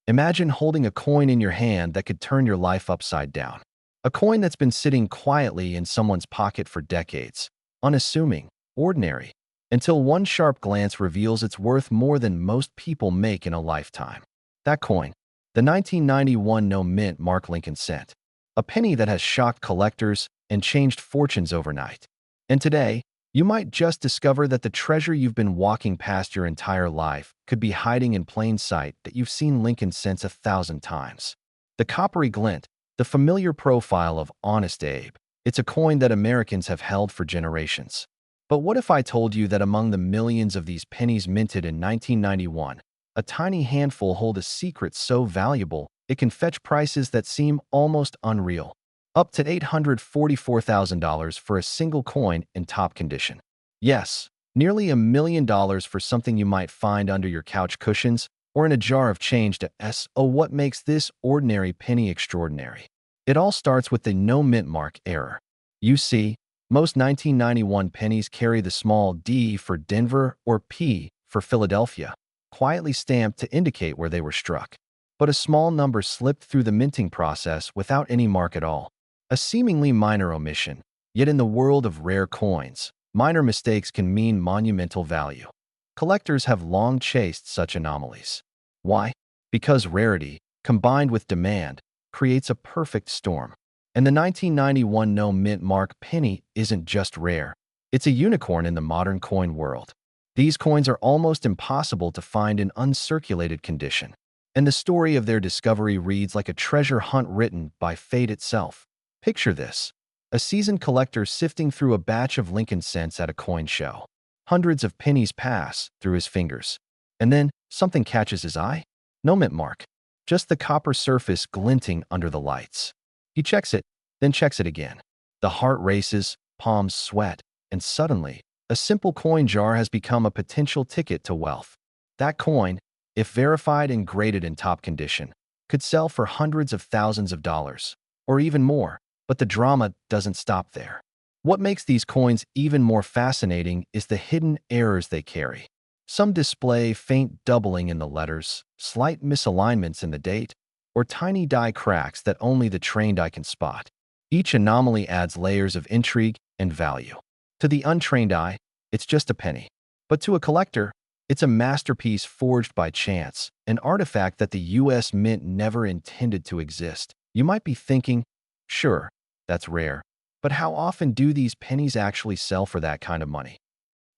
Imagine holding a coin in your hand that could turn your life upside down. A coin that's been sitting quietly in someone's pocket for decades, unassuming, ordinary, until one sharp glance reveals it's worth more than most people make in a lifetime. That coin, the 1991 no mint Mark Lincoln cent, a penny that has shocked collectors and changed fortunes overnight. And today, you might just discover that the treasure you've been walking past your entire life could be hiding in plain sight, that you've seen Lincoln cents 1,000 times. The coppery glint, the familiar profile of Honest Abe. It's a coin that Americans have held for generations. But what if I told you that among the millions of these pennies minted in 1991, a tiny handful hold a secret so valuable it can fetch prices that seem almost unreal? Up to $844,000 for a single coin in top condition. Yes, nearly $1 million for something you might find under your couch cushions or in a jar of change to what makes this ordinary penny extraordinary? It all starts with the no mint mark error. You see, most 1991 pennies carry the small D for Denver or P for Philadelphia, quietly stamped to indicate where they were struck. But a small number slipped through the minting process without any mark at all. A seemingly minor omission, yet in the world of rare coins, minor mistakes can mean monumental value. Collectors have long chased such anomalies. Why? Because rarity, combined with demand, creates a perfect storm. And the 1991 no mint mark penny isn't just rare. It's a unicorn in the modern coin world. These coins are almost impossible to find in uncirculated condition. And the story of their discovery reads like a treasure hunt written by fate itself. Picture this: a seasoned collector sifting through a batch of Lincoln cents at a coin show. Hundreds of pennies pass through his fingers. And then something catches his eye. No mint mark, just the copper surface glinting under the lights. He checks it, then checks it again. The heart races, palms sweat, and suddenly, a simple coin jar has become a potential ticket to wealth. That coin, if verified and graded in top condition, could sell for hundreds of thousands of dollars, or even more. But the drama doesn't stop there. What makes these coins even more fascinating is the hidden errors they carry. Some display faint doubling in the letters, slight misalignments in the date, or tiny die cracks that only the trained eye can spot. Each anomaly adds layers of intrigue and value. To the untrained eye, it's just a penny. But to a collector, it's a masterpiece forged by chance, an artifact that the U.S. Mint never intended to exist. You might be thinking, sure, that's rare, but how often do these pennies actually sell for that kind of money?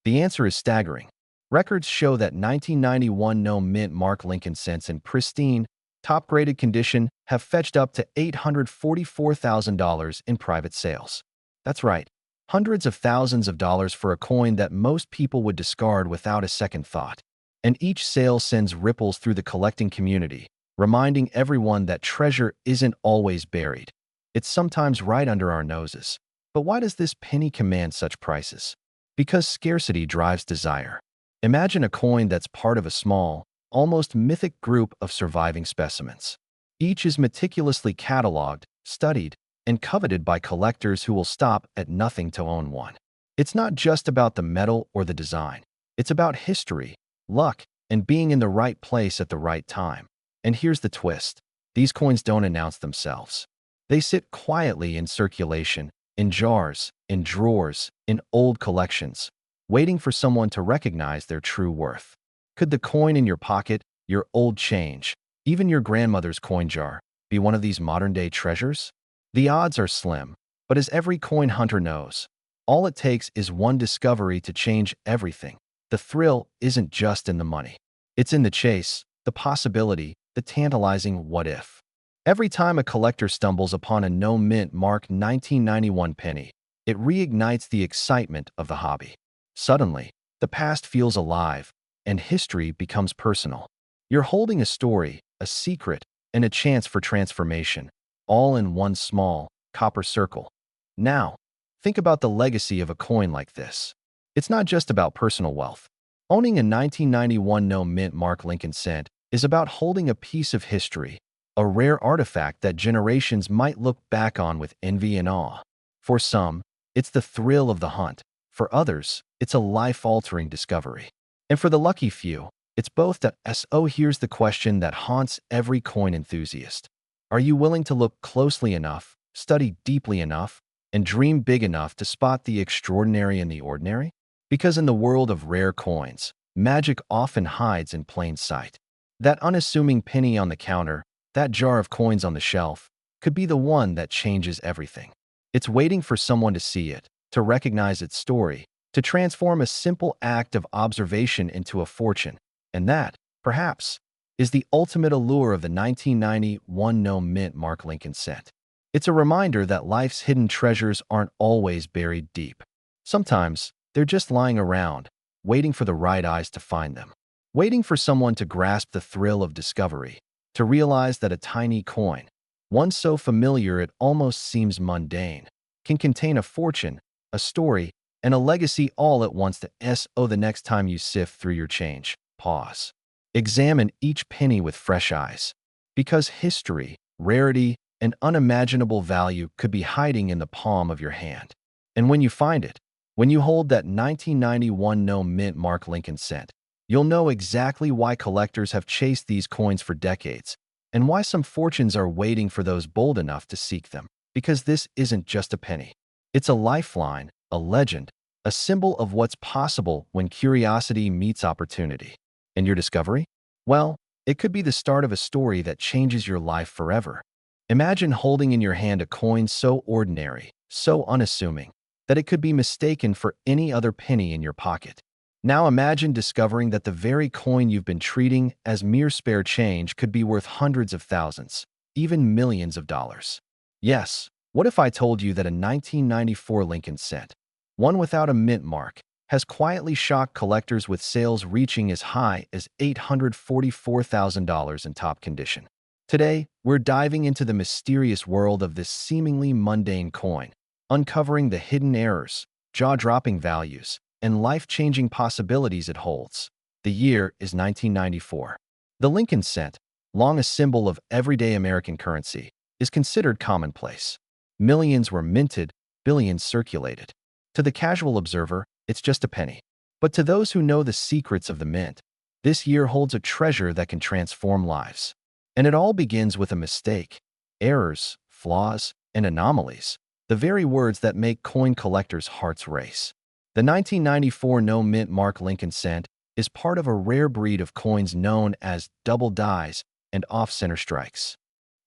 The answer is staggering. Records show that 1991 no mint mark Lincoln cents in pristine, top-graded condition have fetched up to $844,000 in private sales. That's right, hundreds of thousands of dollars for a coin that most people would discard without a second thought. And each sale sends ripples through the collecting community, reminding everyone that treasure isn't always buried. It's sometimes right under our noses. But why does this penny command such prices? Because scarcity drives desire. Imagine a coin that's part of a small, almost mythic group of surviving specimens. Each is meticulously cataloged, studied, and coveted by collectors who will stop at nothing to own one. It's not just about the metal or the design. It's about history, luck, and being in the right place at the right time. And here's the twist: these coins don't announce themselves. They sit quietly in circulation, in jars, in drawers, in old collections, waiting for someone to recognize their true worth. Could the coin in your pocket, your old change, even your grandmother's coin jar, be one of these modern-day treasures? The odds are slim, but as every coin hunter knows, all it takes is one discovery to change everything. The thrill isn't just in the money. It's in the chase, the possibility, the tantalizing what if. Every time a collector stumbles upon a no mint mark 1991 penny, it reignites the excitement of the hobby. Suddenly, the past feels alive, and history becomes personal. You're holding a story, a secret, and a chance for transformation, all in one small, copper circle. Now, think about the legacy of a coin like this. It's not just about personal wealth. Owning a 1991 no mint mark Lincoln cent is about holding a piece of history, a rare artifact that generations might look back on with envy and awe. For some, it's the thrill of the hunt. For others, it's a life-altering discovery. And for the lucky few, It's both that so here's the question that haunts every coin enthusiast. Are you willing to look closely enough, study deeply enough, and dream big enough to spot the extraordinary in the ordinary? Because in the world of rare coins, magic often hides in plain sight. That unassuming penny on the counter, that jar of coins on the shelf, could be the one that changes everything. It's waiting for someone to see it, to recognize its story, to transform a simple act of observation into a fortune. And that, perhaps, is the ultimate allure of the 1991 No Mint Mark Lincoln cent. It's a reminder that life's hidden treasures aren't always buried deep. Sometimes, they're just lying around, waiting for the right eyes to find them, waiting for someone to grasp the thrill of discovery, to realize that a tiny coin, one so familiar it almost seems mundane, can contain a fortune, a story, and a legacy all at once. The next time you sift through your change, pause. Examine each penny with fresh eyes, because history, rarity, and unimaginable value could be hiding in the palm of your hand. And when you find it, when you hold that 1991 No Mint Mark Lincoln cent, you'll know exactly why collectors have chased these coins for decades, and why some fortunes are waiting for those bold enough to seek them. Because this isn't just a penny. It's a lifeline, a legend, a symbol of what's possible when curiosity meets opportunity. And your discovery? Well, it could be the start of a story that changes your life forever. Imagine holding in your hand a coin so ordinary, so unassuming, that it could be mistaken for any other penny in your pocket. Now imagine discovering that the very coin you've been treating as mere spare change could be worth hundreds of thousands, even millions of dollars. Yes, what if I told you that a 1994 Lincoln cent, one without a mint mark, has quietly shocked collectors with sales reaching as high as $844,000 in top condition? Today, we're diving into the mysterious world of this seemingly mundane coin, uncovering the hidden errors, jaw-dropping values, and life-changing possibilities it holds. The year is 1994. The Lincoln cent, long a symbol of everyday American currency, is considered commonplace. Millions were minted, billions circulated. To the casual observer, it's just a penny. But to those who know the secrets of the mint, this year holds a treasure that can transform lives. And it all begins with a mistake, errors, flaws, and anomalies, the very words that make coin collectors' hearts race. The 1994 No Mint Mark Lincoln cent is part of a rare breed of coins known as double dies and off-center strikes.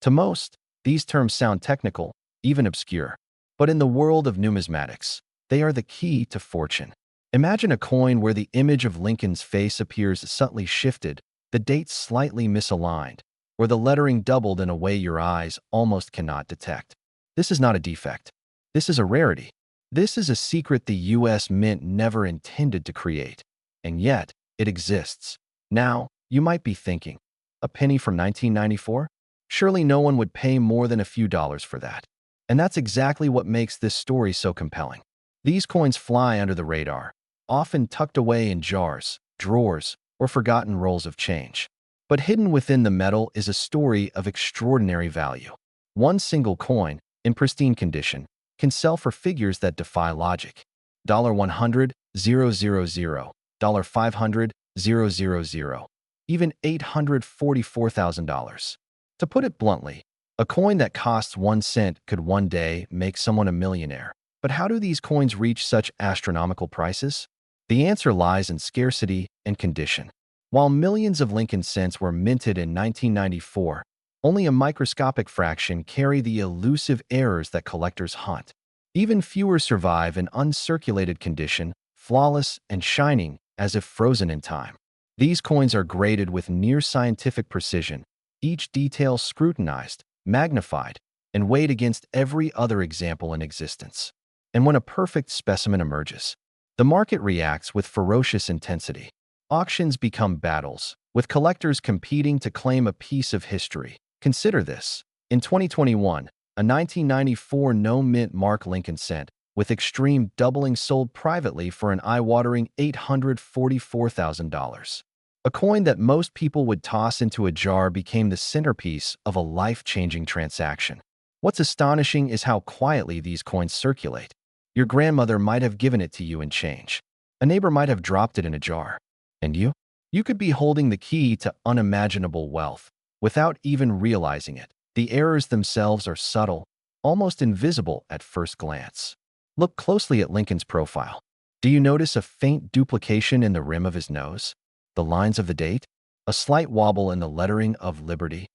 To most, these terms sound technical, even obscure. But in the world of numismatics, they are the key to fortune. Imagine a coin where the image of Lincoln's face appears subtly shifted, the dates slightly misaligned, or the lettering doubled in a way your eyes almost cannot detect. This is not a defect. This is a rarity. This is a secret the U.S. Mint never intended to create, and yet it exists. Now, you might be thinking, a penny from 1994? Surely no one would pay more than a few dollars for that. And that's exactly what makes this story so compelling. These coins fly under the radar, often tucked away in jars, drawers, or forgotten rolls of change. But hidden within the metal is a story of extraordinary value. One single coin, in pristine condition, can sell for figures that defy logic. $100, $000, $500, $000, even $844,000. To put it bluntly, a coin that costs 1 cent could one day make someone a millionaire. But how do these coins reach such astronomical prices? The answer lies in scarcity and condition. While millions of Lincoln cents were minted in 1994, only a microscopic fraction carry the elusive errors that collectors hunt. Even fewer survive in uncirculated condition, flawless and shining as if frozen in time. These coins are graded with near-scientific precision, each detail scrutinized, magnified, and weighed against every other example in existence. And when a perfect specimen emerges, the market reacts with ferocious intensity. Auctions become battles, with collectors competing to claim a piece of history. Consider this. In 2021, a 1994 No Mint Mark Lincoln cent, with extreme doubling, sold privately for an eye-watering $844,000. A coin that most people would toss into a jar became the centerpiece of a life-changing transaction. What's astonishing is how quietly these coins circulate. Your grandmother might have given it to you in change. A neighbor might have dropped it in a jar. And you? You could be holding the key to unimaginable wealth without even realizing it. The errors themselves are subtle, almost invisible at first glance. Look closely at Lincoln's profile. Do you notice a faint duplication in the rim of his nose? The lines of the date? A slight wobble in the lettering of Liberty?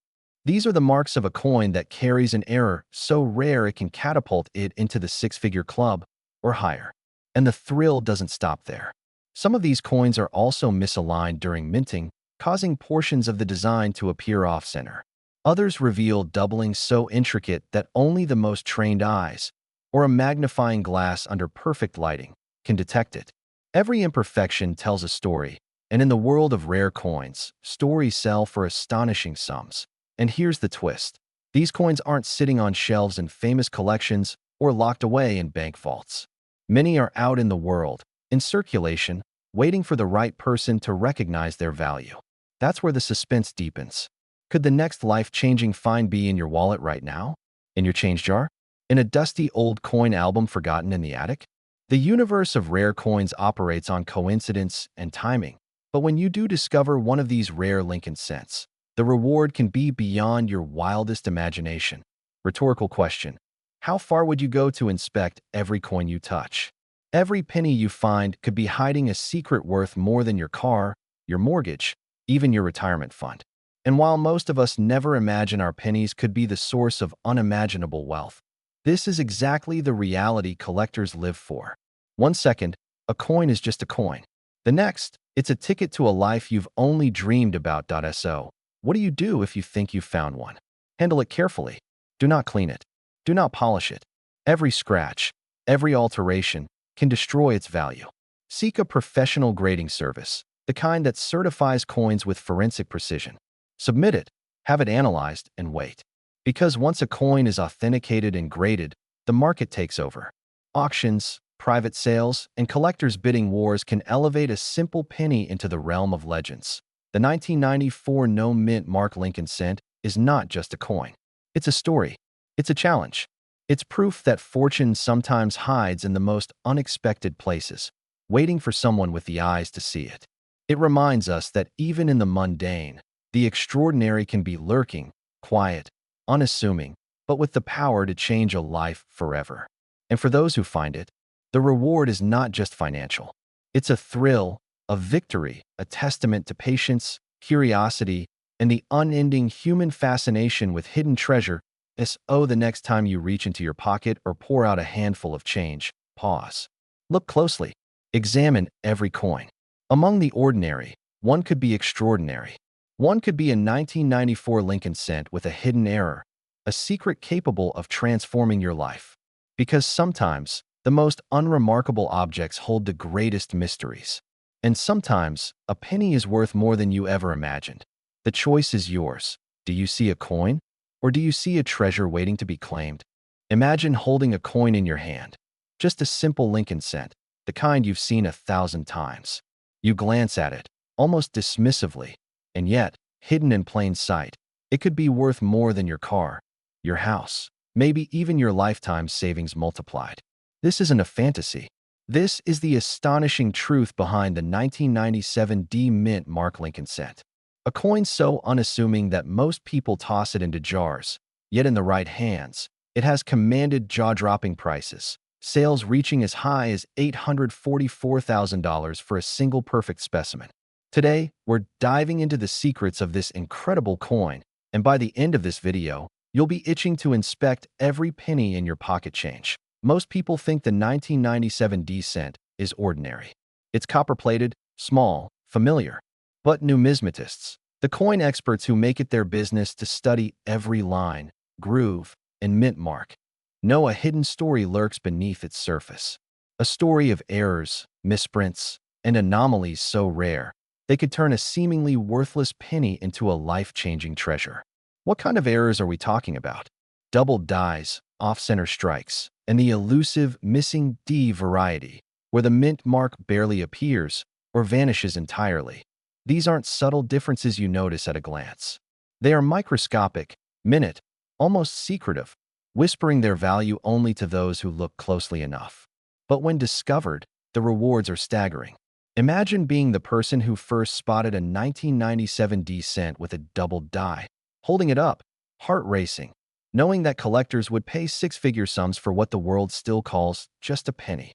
These are the marks of a coin that carries an error so rare it can catapult it into the six-figure club or higher. And the thrill doesn't stop there. Some of these coins are also misaligned during minting, causing portions of the design to appear off-center. Others reveal doubling so intricate that only the most trained eyes, or a magnifying glass under perfect lighting, can detect it. Every imperfection tells a story, and in the world of rare coins, stories sell for astonishing sums. And here's the twist. These coins aren't sitting on shelves in famous collections or locked away in bank vaults. Many are out in the world, in circulation, waiting for the right person to recognize their value. That's where the suspense deepens. Could the next life-changing find be in your wallet right now? In your change jar? In a dusty old coin album forgotten in the attic? The universe of rare coins operates on coincidence and timing. But when you do discover one of these rare Lincoln cents, the reward can be beyond your wildest imagination. Rhetorical question. How far would you go to inspect every coin you touch? Every penny you find could be hiding a secret worth more than your car, your mortgage, even your retirement fund. And while most of us never imagine our pennies could be the source of unimaginable wealth, this is exactly the reality collectors live for. 1 second, a coin is just a coin. The next, it's a ticket to a life you've only dreamed about. So, what do you do if you think you've found one? Handle it carefully. Do not clean it. Do not polish it. Every scratch, every alteration can destroy its value. Seek a professional grading service, the kind that certifies coins with forensic precision. Submit it, have it analyzed, and wait. Because once a coin is authenticated and graded, the market takes over. Auctions, private sales, and collectors' bidding wars can elevate a simple penny into the realm of legends. The 1994 no-mint Mark Lincoln cent is not just a coin. It's a story. It's a challenge. It's proof that fortune sometimes hides in the most unexpected places, waiting for someone with the eyes to see it. It reminds us that even in the mundane, the extraordinary can be lurking, quiet, unassuming, but with the power to change a life forever. And for those who find it, the reward is not just financial. It's a thrill, a victory, a testament to patience, curiosity, and the unending human fascination with hidden treasure. The next time you reach into your pocket or pour out a handful of change, pause. Look closely. Examine every coin. Among the ordinary, one could be extraordinary. One could be a 1994 Lincoln cent with a hidden error, a secret capable of transforming your life. Because sometimes, the most unremarkable objects hold the greatest mysteries. And sometimes, a penny is worth more than you ever imagined. The choice is yours. Do you see a coin? Or do you see a treasure waiting to be claimed? Imagine holding a coin in your hand. Just a simple Lincoln cent, the kind you've seen 1,000 times. You glance at it, almost dismissively, and yet, hidden in plain sight, it could be worth more than your car, your house, maybe even your lifetime savings multiplied. This isn't a fantasy. This is the astonishing truth behind the 1997 D-Mint Mark Lincoln cent. A coin so unassuming that most people toss it into jars, yet in the right hands, it has commanded jaw-dropping prices, sales reaching as high as $844,000 for a single perfect specimen. Today, we're diving into the secrets of this incredible coin, and by the end of this video, you'll be itching to inspect every penny in your pocket change. Most people think the 1997 D cent is ordinary. It's copper-plated, small, familiar. But numismatists, the coin experts who make it their business to study every line, groove, and mint mark, know a hidden story lurks beneath its surface. A story of errors, misprints, and anomalies so rare, they could turn a seemingly worthless penny into a life-changing treasure. What kind of errors are we talking about? Doubled dies, off-center strikes, and the elusive missing D variety, where the mint mark barely appears or vanishes entirely. These aren't subtle differences you notice at a glance. They are microscopic, minute, almost secretive, whispering their value only to those who look closely enough. But when discovered, the rewards are staggering. Imagine being the person who first spotted a 1997 D cent with a doubled die, holding it up, heart racing, knowing that collectors would pay six-figure sums for what the world still calls just a penny.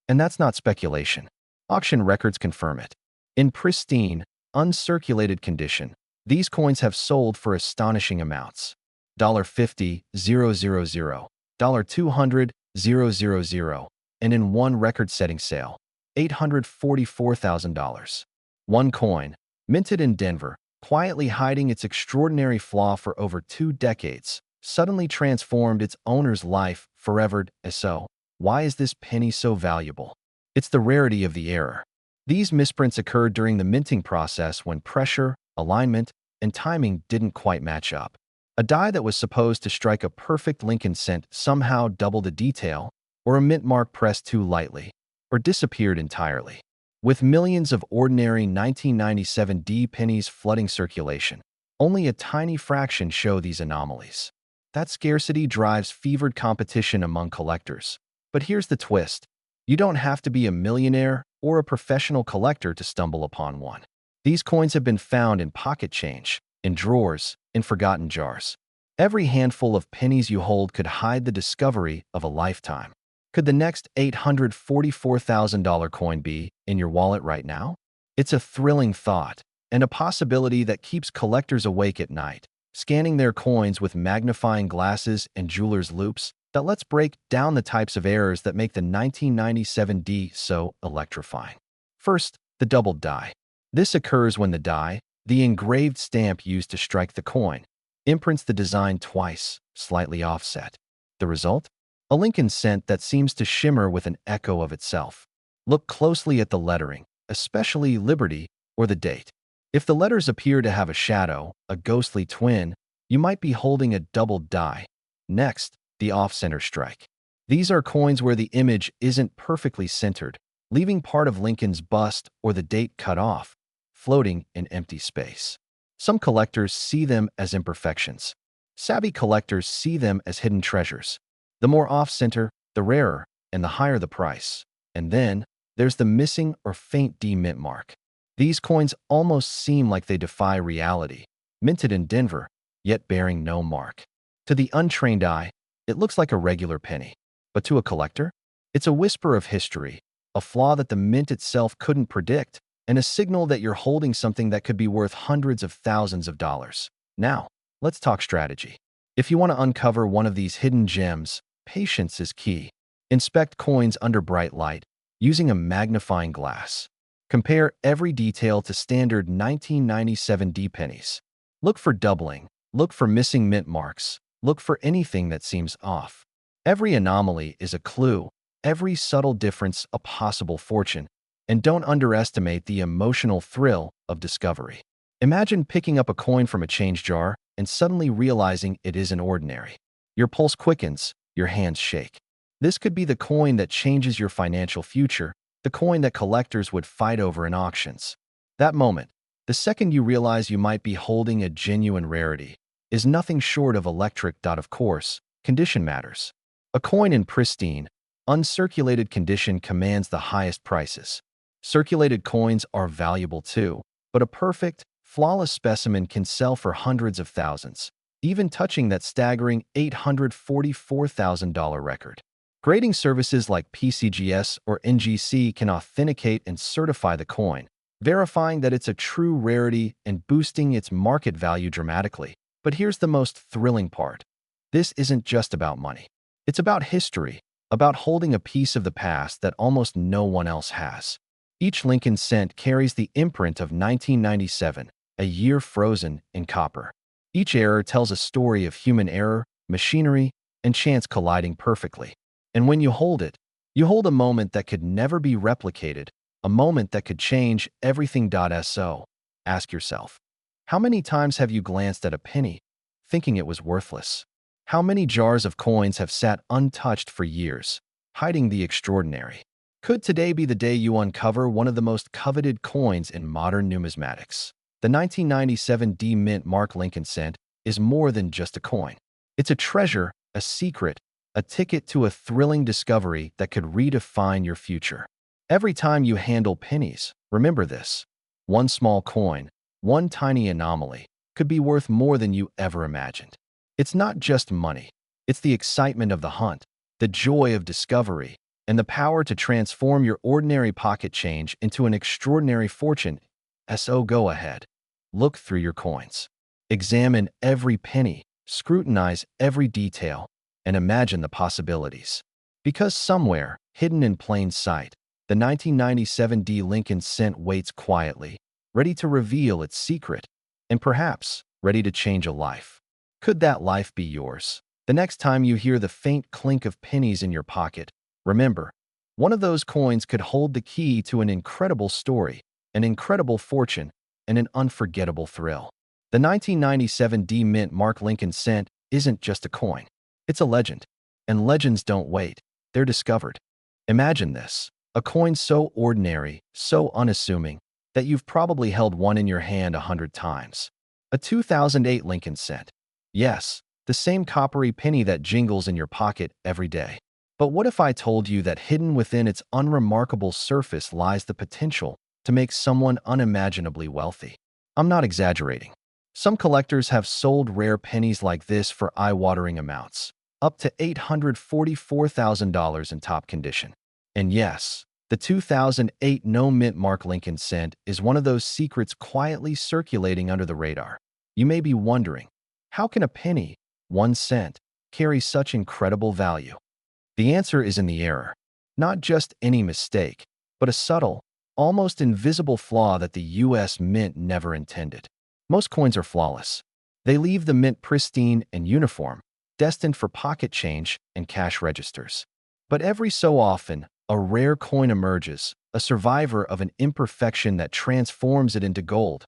And that's not speculation. Auction records confirm it. In pristine, uncirculated condition, these coins have sold for astonishing amounts. $50,000, $200,000, and in one record-setting sale, $844,000. One coin, minted in Denver, quietly hiding its extraordinary flaw for over 2 decades, suddenly transformed its owner's life forever. So, why is this penny so valuable? It's the rarity of the error. These misprints occurred during the minting process when pressure, alignment, and timing didn't quite match up. A die that was supposed to strike a perfect Lincoln cent somehow doubled a detail, or a mint mark pressed too lightly, or disappeared entirely. With millions of ordinary 1997 D pennies flooding circulation, only a tiny fraction show these anomalies. That scarcity drives fevered competition among collectors. But here's the twist. You don't have to be a millionaire or a professional collector to stumble upon one. These coins have been found in pocket change, in drawers, in forgotten jars. Every handful of pennies you hold could hide the discovery of a lifetime. Could the next $844,000 coin be in your wallet right now? It's a thrilling thought, and a possibility that keeps collectors awake at night, scanning their coins with magnifying glasses and jeweler's loupes. But let's break down the types of errors that make the 1997 D so electrifying. First, the doubled die. This occurs when the die, the engraved stamp used to strike the coin, imprints the design twice, slightly offset. The result? A Lincoln cent that seems to shimmer with an echo of itself. Look closely at the lettering, especially Liberty or the date. If the letters appear to have a shadow, a ghostly twin, you might be holding a doubled die. Next, the off-center strike. These are coins where the image isn't perfectly centered, leaving part of Lincoln's bust or the date cut off, floating in empty space. Some collectors see them as imperfections. Savvy collectors see them as hidden treasures. The more off-center, the rarer, and the higher the price. And then, there's the missing or faint D mint mark. These coins almost seem like they defy reality, minted in Denver, yet bearing no mark. To the untrained eye, it looks like a regular penny. But to a collector, it's a whisper of history, a flaw that the mint itself couldn't predict, and a signal that you're holding something that could be worth hundreds of thousands of dollars. Now, let's talk strategy. If you want to uncover one of these hidden gems, patience is key. Inspect coins under bright light, using a magnifying glass. Compare every detail to standard 1997 D pennies. Look for doubling, look for missing mint marks, look for anything that seems off. Every anomaly is a clue, every subtle difference a possible fortune, and don't underestimate the emotional thrill of discovery. Imagine picking up a coin from a change jar and suddenly realizing it isn't ordinary. Your pulse quickens, your hands shake. This could be the coin that changes your financial future, the coin that collectors would fight over in auctions. That moment, the second you realize you might be holding a genuine rarity, is nothing short of electric. Of course, condition matters. A coin in pristine, uncirculated condition commands the highest prices. Circulated coins are valuable too, but a perfect, flawless specimen can sell for hundreds of thousands, even touching that staggering $844,000 record. Grading services like PCGS or NGC can authenticate and certify the coin, verifying that it's a true rarity and boosting its market value dramatically. But here's the most thrilling part. This isn't just about money. It's about history, about holding a piece of the past that almost no one else has. Each Lincoln cent carries the imprint of 1997, a year frozen in copper. Each error tells a story of human error, machinery, and chance colliding perfectly. And when you hold it, you hold a moment that could never be replicated, a moment that could change everything. So, ask yourself, how many times have you glanced at a penny, thinking it was worthless? How many jars of coins have sat untouched for years, hiding the extraordinary? Could today be the day you uncover one of the most coveted coins in modern numismatics? The 1997 D Mint Mark Lincoln cent is more than just a coin. It's a treasure, a secret, a ticket to a thrilling discovery that could redefine your future. Every time you handle pennies, Remember this. One small coin, one tiny anomaly, could be worth more than you ever imagined. It's not just money. It's the excitement of the hunt, the joy of discovery, and the power to transform your ordinary pocket change into an extraordinary fortune. So go ahead. Look through your coins. Examine every penny, scrutinize every detail, and imagine the possibilities. Because somewhere, hidden in plain sight, the 1997 D Lincoln cent waits quietly, ready to reveal its secret, and perhaps ready to change a life. Could that life be yours? The next time you hear the faint clink of pennies in your pocket, remember, one of those coins could hold the key to an incredible story, an incredible fortune, and an unforgettable thrill. The 1997 D Mint Mark Lincoln cent isn't just a coin. It's a legend. And legends don't wait. They're discovered. Imagine this. A coin so ordinary, so unassuming, that you've probably held one in your hand 100 times. A 2008 Lincoln cent. Yes, the same coppery penny that jingles in your pocket every day. But what if I told you that hidden within its unremarkable surface lies the potential to make someone unimaginably wealthy? I'm not exaggerating. Some collectors have sold rare pennies like this for eye-watering amounts, up to $844,000 in top condition. And yes, the 2008 No Mint Mark Lincoln cent is one of those secrets quietly circulating under the radar. You may be wondering, how can a penny, 1 cent, carry such incredible value? The answer is in the error. Not just any mistake, but a subtle, almost invisible flaw that the U.S. Mint never intended. Most coins are flawless. They leave the mint pristine and uniform, destined for pocket change and cash registers. But every so often, a rare coin emerges, a survivor of an imperfection that transforms it into gold.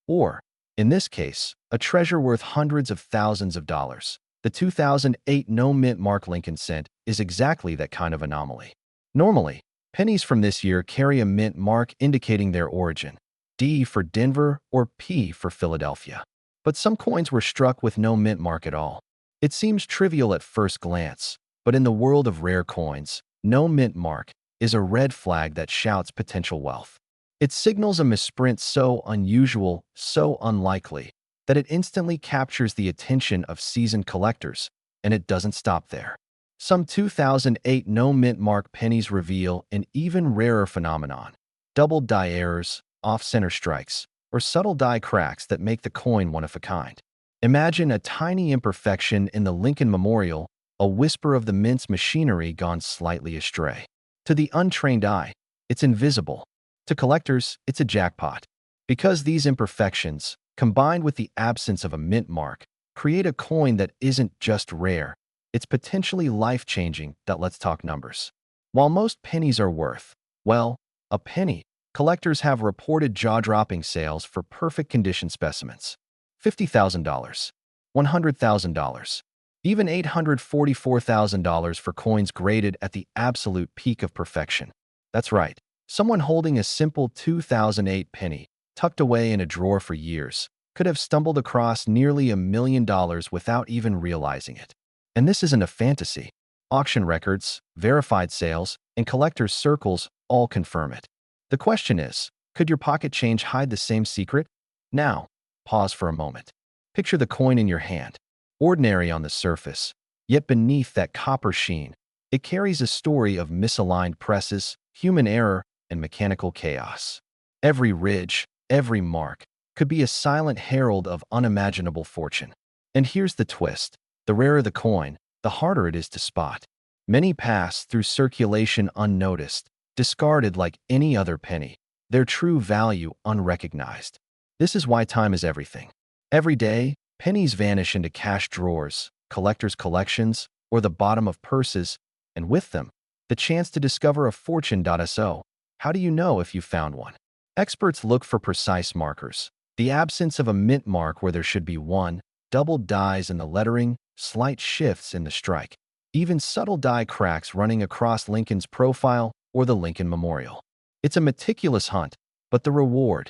Or, in this case, a treasure worth hundreds of thousands of dollars. The 2008 No Mint Mark Lincoln cent is exactly that kind of anomaly. Normally, pennies from this year carry a mint mark indicating their origin, D for Denver or P for Philadelphia. But some coins were struck with no mint mark at all. It seems trivial at first glance, but in the world of rare coins, no mint mark is a red flag that shouts potential wealth. It signals a misprint so unusual, so unlikely, that it instantly captures the attention of seasoned collectors, and it doesn't stop there. Some 2008 no mint mark pennies reveal an even rarer phenomenon: double die errors, off-center strikes, or subtle die cracks that make the coin one of a kind. Imagine a tiny imperfection in the Lincoln Memorial, a whisper of the mint's machinery gone slightly astray. To the untrained eye, it's invisible. To collectors, it's a jackpot. Because these imperfections, combined with the absence of a mint mark, create a coin that isn't just rare, it's potentially life-changing. Let's talk numbers. While most pennies are worth, well, a penny, collectors have reported jaw-dropping sales for perfect condition specimens. $50,000, $100,000, even $844,000 for coins graded at the absolute peak of perfection. That's right, someone holding a simple 2008 penny, tucked away in a drawer for years, could have stumbled across nearly $1 million without even realizing it. And this isn't a fantasy. Auction records, verified sales, and collectors' circles all confirm it. The question is, could your pocket change hide the same secret? Now, pause for a moment. Picture the coin in your hand, ordinary on the surface, yet beneath that copper sheen, it carries a story of misaligned presses, human error, and mechanical chaos. Every ridge, every mark, could be a silent herald of unimaginable fortune. And here's the twist. The rarer the coin, the harder it is to spot. Many pass through circulation unnoticed, discarded like any other penny, their true value unrecognized. This is why time is everything. Every day, pennies vanish into cash drawers, collectors' collections, or the bottom of purses, and with them, the chance to discover a fortune. So, how do you know if you found one? Experts look for precise markers, the absence of a mint mark where there should be one, double dies in the lettering, slight shifts in the strike, even subtle die cracks running across Lincoln's profile or the Lincoln Memorial. It's a meticulous hunt, but the reward,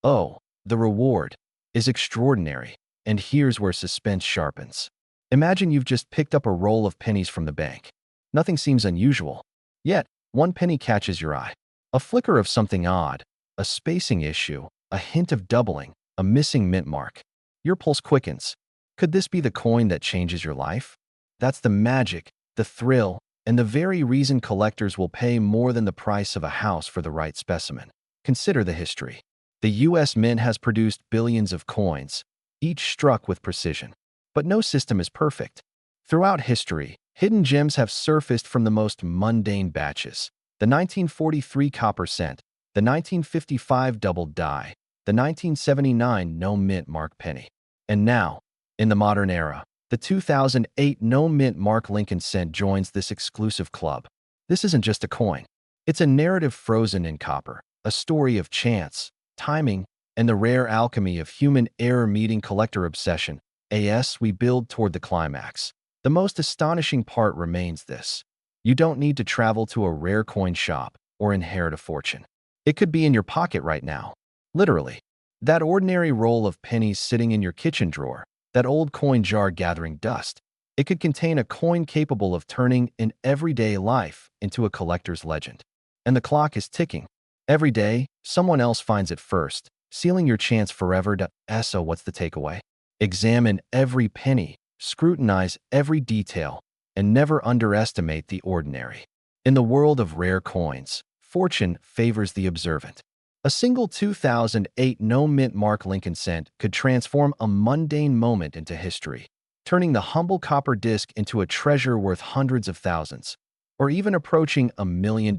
the reward, is extraordinary, and here's where suspense sharpens. Imagine you've just picked up a roll of pennies from the bank. Nothing seems unusual. Yet, one penny catches your eye. A flicker of something odd, a spacing issue, a hint of doubling, a missing mint mark. Your pulse quickens. Could this be the coin that changes your life? That's the magic, the thrill, and the very reason collectors will pay more than the price of a house for the right specimen. Consider the history. The U.S. Mint has produced billions of coins, each struck with precision. But no system is perfect. Throughout history, hidden gems have surfaced from the most mundane batches. The 1943 copper cent, the 1955 double die, the 1979 no mint mark penny. And now, in the modern era, the 2008 no mint mark Lincoln cent joins this exclusive club. This isn't just a coin. It's a narrative frozen in copper, a story of chance, timing, and the rare alchemy of human error meeting collector obsession. As we build toward the climax, the most astonishing part remains this. You don't need to travel to a rare coin shop or inherit a fortune. It could be in your pocket right now. Literally. That ordinary roll of pennies sitting in your kitchen drawer, that old coin jar gathering dust. It could contain a coin capable of turning an everyday life into a collector's legend. And the clock is ticking. Every day, someone else finds it first, sealing your chance forever to. So what's the takeaway? Examine every penny, scrutinize every detail, and never underestimate the ordinary. In the world of rare coins, fortune favors the observant. A single 2008 no mint mark Lincoln cent could transform a mundane moment into history, turning the humble copper disc into a treasure worth hundreds of thousands, or even approaching $1 million.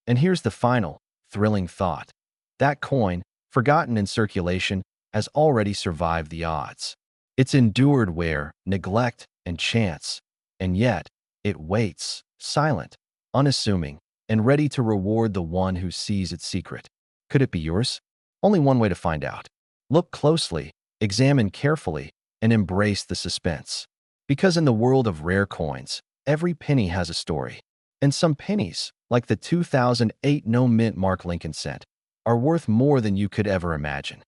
And here's the final, thrilling thought. That coin, forgotten in circulation, has already survived the odds. It's endured wear, neglect, and chance, and yet it waits, silent, unassuming, and ready to reward the one who sees its secret. Could it be yours? Only one way to find out. Look closely, examine carefully, and embrace the suspense. Because in the world of rare coins, every penny has a story. And some pennies, like the 2008 no mint mark Lincoln cent, are worth more than you could ever imagine.